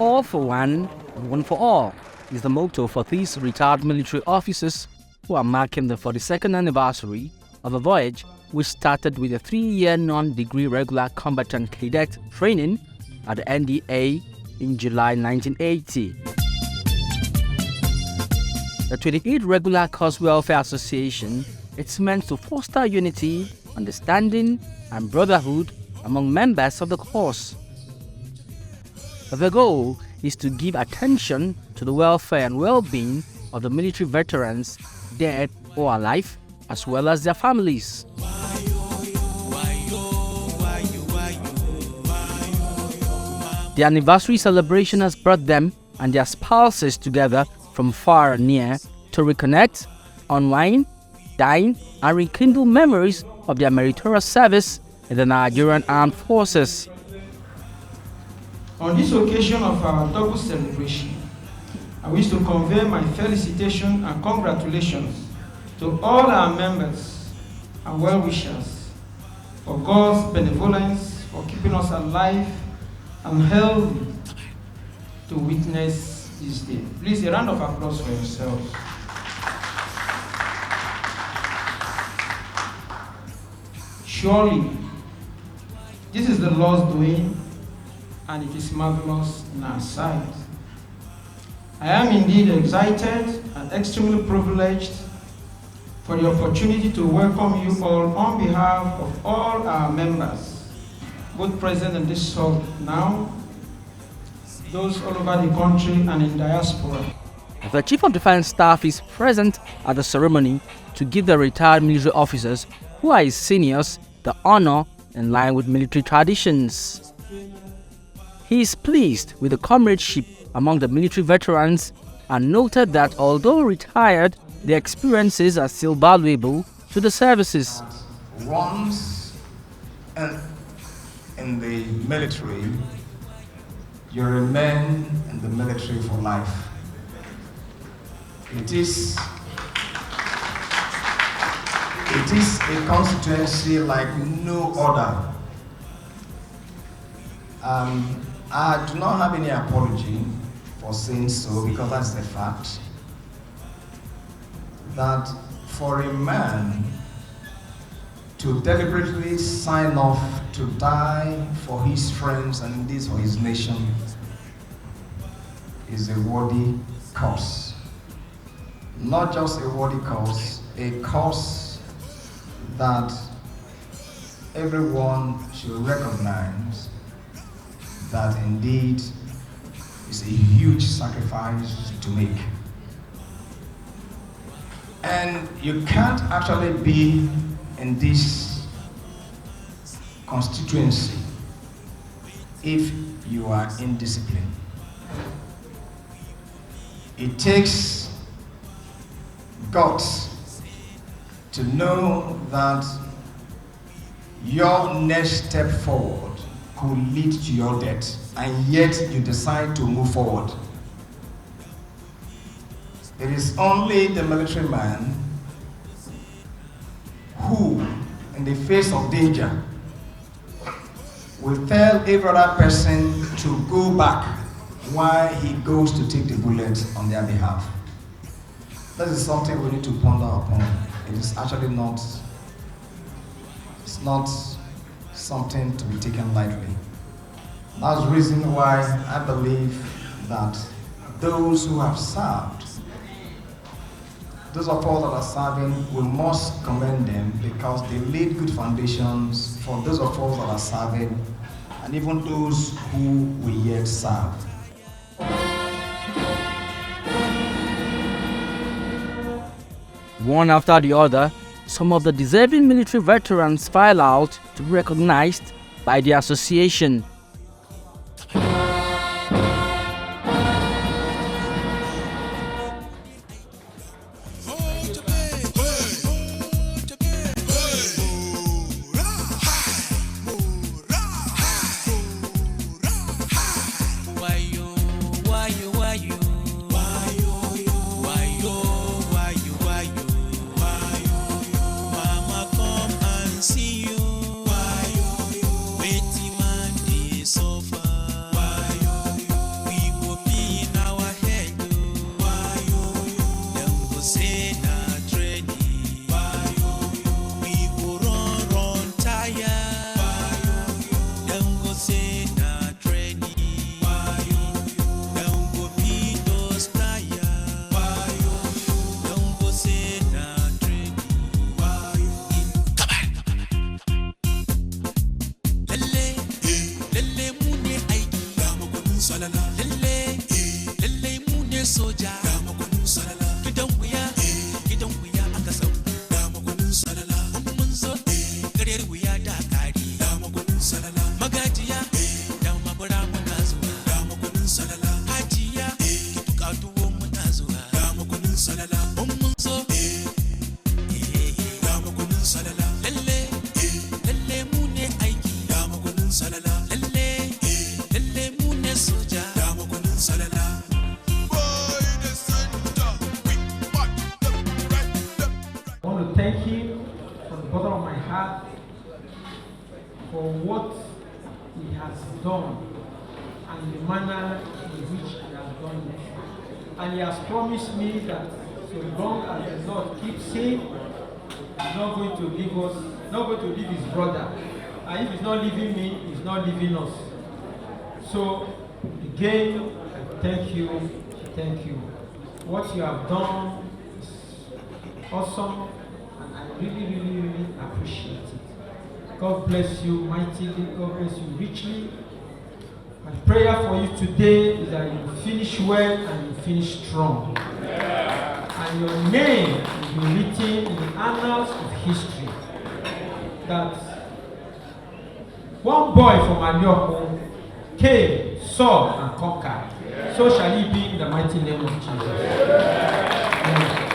All for one and one for all is the motto for these retired military officers who are marking the 42nd anniversary of a voyage which started with a 3-year non-degree regular combatant cadet training at the NDA in July 1980. The 28 Regular Course Welfare Association is meant to foster unity, understanding, and brotherhood among members of the course. The goal is to give attention to the welfare and well-being of the military veterans, dead or alive, as well as their families. The anniversary celebration has brought them and their spouses together from far and near to reconnect, unwind, dine, and rekindle memories of their meritorious service in the Nigerian Armed Forces. On this occasion of our double celebration, I wish to convey my felicitation and congratulations to all our members and well-wishers for God's benevolence, for keeping us alive and healthy to witness this day. Please, a round of applause for yourselves. Surely, this is the Lord's doing, and it is marvelous in our sight. I am indeed excited and extremely privileged for the opportunity to welcome you all on behalf of all our members, both present in this hall now, those all over the country and in diaspora. The Chief of Defense Staff is present at the ceremony to give the retired military officers who are his seniors the honor in line with military traditions. He is pleased with the comradeship among the military veterans and noted that although retired, their experiences are still valuable to the services. Once in the military, you remain in the military for life. It is a constituency like no other. I do not have any apology for saying so, because that's the fact that for a man to deliberately sign off to die for his friends and indeed for his nation is a worthy cause. Not just a worthy cause, a cause that everyone should recognize that indeed is a huge sacrifice to make. And you can't actually be in this constituency if you are indisciplined. It takes guts to know that your next step forward could lead to your death, and yet you decide to move forward. It is only the military man who, in the face of danger, will tell every other person to go back while he goes to take the bullet on their behalf. That is something we need to ponder upon. It is actually not something to be taken lightly. That's the reason why I believe that those who have served, those of us that are serving, we must commend them, because they laid good foundations for those of us that are serving and even those who will yet serve. One after the other, some of the deserving military veterans file out to be recognized by the association. See you. Waiting man, I want to thank him from the bottom of my heart for what he has done and the manner in which he has done it. And he has promised me that so long as the Lord keeps him, he's not going to leave us, not going to leave his brother. And if he's not leaving me, he's not leaving us. So again, I thank you, thank you. What you have done is awesome, and I really appreciate it. God bless you mightily, God bless you richly. My prayer for you today is that you finish well and you finish strong. And your name will be written in the annals of history. That one boy from Alioko came, saw, and conquered. So shall he be in the mighty name of Jesus. Amen.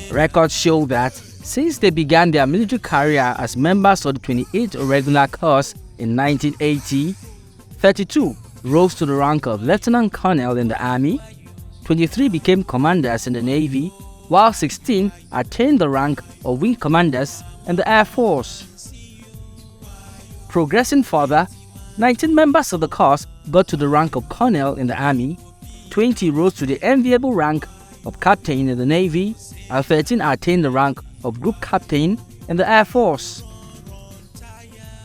Records show that since they began their military career as members of the 28th Regular Corps in 1980, 32 rose to the rank of Lieutenant Colonel in the Army, 23 became commanders in the Navy, while 16 attained the rank of Wing Commanders in the Air Force. Progressing further, 19 members of the Corps got to the rank of Colonel in the Army, 20 rose to the enviable rank of Captain in the Navy, and 13 attained the rank of Group Captain in the Air Force.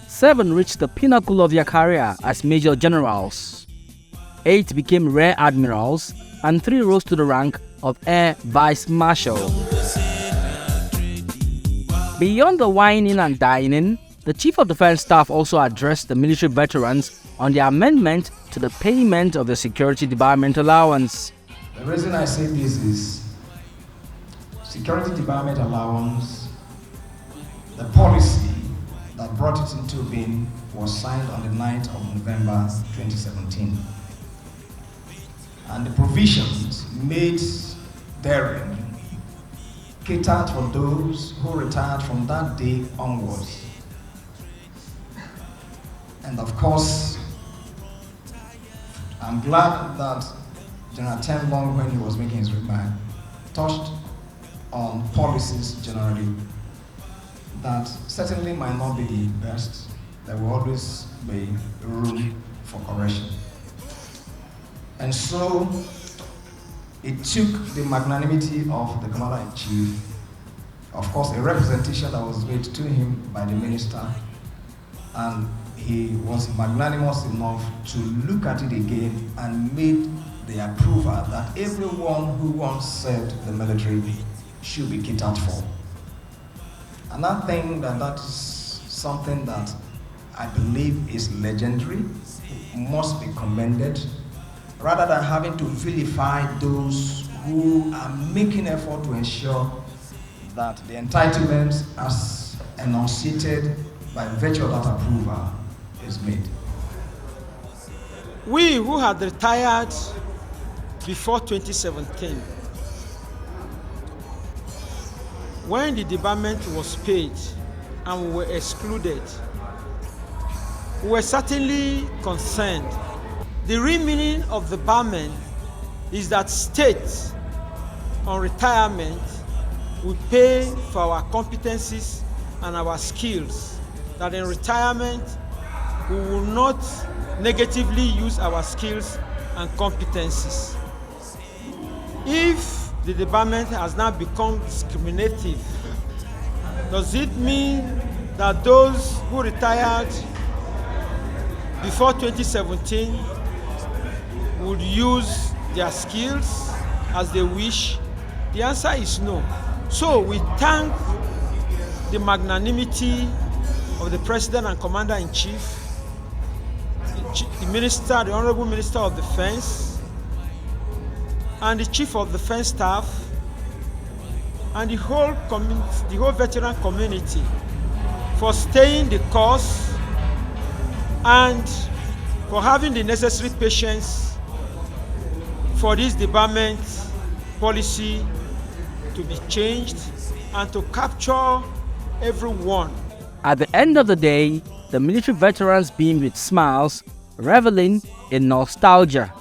7 reached the pinnacle of their career as Major Generals. 8 became Rear Admirals, and 3 rose to the rank of Air Vice Marshal. Beyond the whining and dining, the Chief of Defense Staff also addressed the military veterans on the amendment to the payment of the Security Department allowance. The reason I say this is Security Department allowance, the policy that brought it into being was signed on the 9th of November 2017. And the provisions made therein catered for those who retired from that day onwards. And of course, I'm glad that General Ten Long, when he was making his remark, touched on policies generally that certainly might not be the best. There will always be room for correction. And so it took the magnanimity of the Commander-in-Chief, of course a representation that was made to him by the minister, and he was magnanimous enough to look at it again and made the approval that everyone who once served the military should be catered for. And I think that that is something that I believe is legendary, must be commended rather than having to vilify those who are making effort to ensure that the entitlements as enunciated by virtue of that approval is made. We who had retired before 2017, when the debarment was paid and we were excluded, we were certainly concerned. The real meaning of the debarment is that states on retirement will pay for our competencies and our skills, that in retirement we will not negatively use our skills and competencies. If the debarment has now become discriminative, does it mean that those who retired before 2017 would use their skills as they wish? The answer is no. So we thank the magnanimity of the President and Commander-in-Chief, the Minister, the Honorable Minister of Defense, and the Chief of Defense Staff, and the whole veteran community for staying the course and for having the necessary patience for this debarment policy to be changed and to capture everyone. At the end of the day, the military veterans beamed with smiles, reveling in nostalgia.